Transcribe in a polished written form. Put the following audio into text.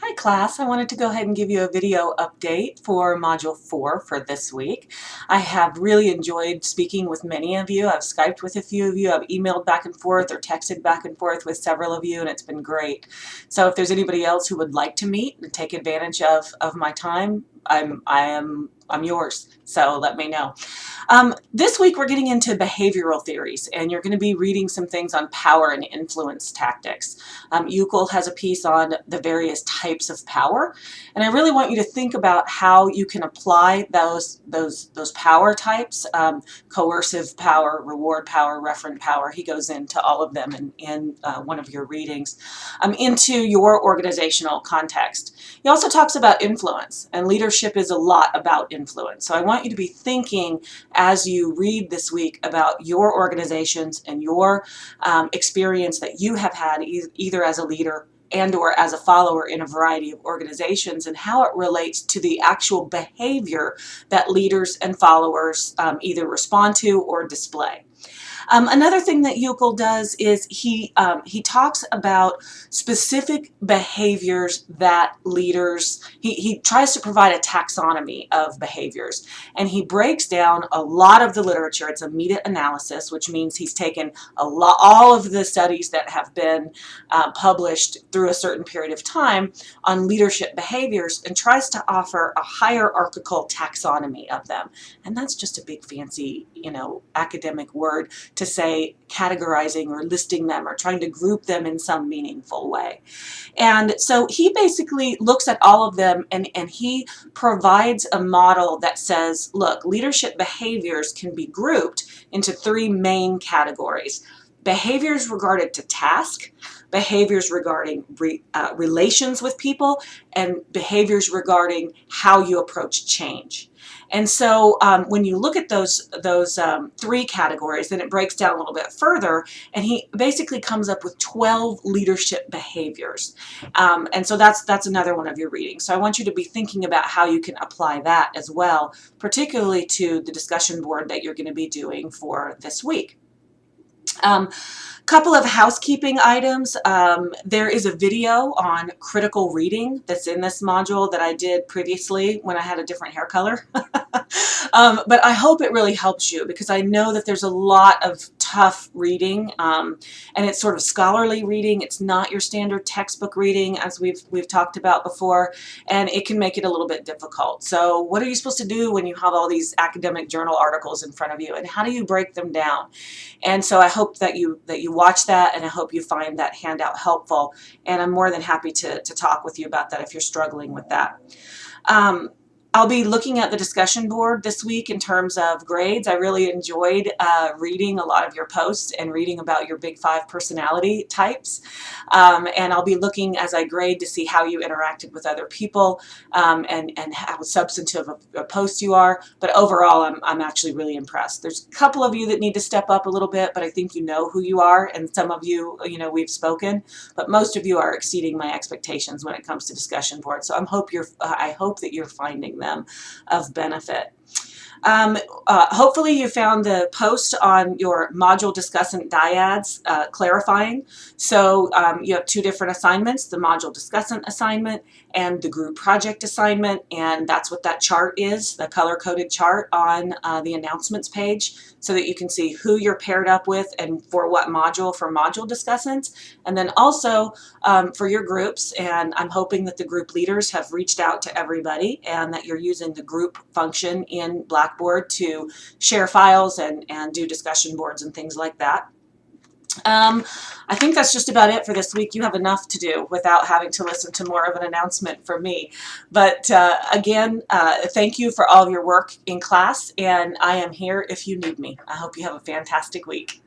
Hi class, I wanted to go ahead and give you a video update for Module 4 for this week. I have really enjoyed speaking with many of you. I've Skyped with a few of you, I've emailed back and forth or texted back and forth with several of you, and it's been great. So if there's anybody else who would like to meet and take advantage of my time, I'm yours, so let me know. This week we're getting into behavioral theories, and you're going to be reading some things on power and influence tactics. Euclid has a piece on the various types of power, and I really want you to think about how you can apply those power types, coercive power, reward power, referent power. He goes into all of them in one of your readings, into your organizational context. He also talks about influence, and leadership is a lot about influence. So I want you to be thinking as you read this week about your organizations and your experience that you have had either as a leader and or as a follower in a variety of organizations, and how it relates to the actual behavior that leaders and followers either respond to or display. Another thing that Euclid does is he talks about specific behaviors that leaders, he tries to provide a taxonomy of behaviors, and he breaks down a lot of the literature. It's a meta-analysis, which means he's taken all of the studies that have been published through a certain period of time on leadership behaviors and tries to offer a hierarchical taxonomy of them. And that's just a big fancy, academic word to say categorizing or listing them or trying to group them in some meaningful way. And so he basically looks at all of them, and he provides a model that says, look, leadership behaviors can be grouped into three main categories: behaviors regarded to task, behaviors regarding relations with people, and behaviors regarding how you approach change. And so when you look at those three categories, then it breaks down a little bit further, and he basically comes up with 12 leadership behaviors. And so that's another one of your readings. So I want you to be thinking about how you can apply that as well, particularly to the discussion board that you're going to be doing for this week. Couple of housekeeping items. There is a video on critical reading that's in this module that I did previously when I had a different hair color. But I hope it really helps you, because I know that there's a lot of tough reading, and it's sort of scholarly reading. It's not your standard textbook reading, as we've talked about before, and it can make it a little bit difficult. So what are you supposed to do when you have all these academic journal articles in front of you, and how do you break them down? And so I hope that you watch that, and I hope you find that handout helpful, and I'm more than happy to talk with you about that if you're struggling with that. I'll be looking at the discussion board this week in terms of grades. I really enjoyed reading a lot of your posts and reading about your big 5 personality types. And I'll be looking as I grade to see how you interacted with other people, and how substantive a post you are. But overall, I'm actually really impressed. There's a couple of you that need to step up a little bit, but I think you know who you are, and some of you, we've spoken, but most of you are exceeding my expectations when it comes to discussion boards. So I hope that you're finding them of benefit. Hopefully you found the post on your module discussant dyads clarifying. So you have 2 different assignments: the module discussant assignment and the group project assignment, and that's what that chart is, the color-coded chart on the announcements page, so that you can see who you're paired up with and for what module for module discussants. And then also for your groups, and I'm hoping that the group leaders have reached out to everybody and that you're using the group function in Blackboard to share files and do discussion boards and things like that. I think that's just about it for this week. You have enough to do without having to listen to more of an announcement from me. But again, thank you for all of your work in class, and I am here if you need me. I hope you have a fantastic week.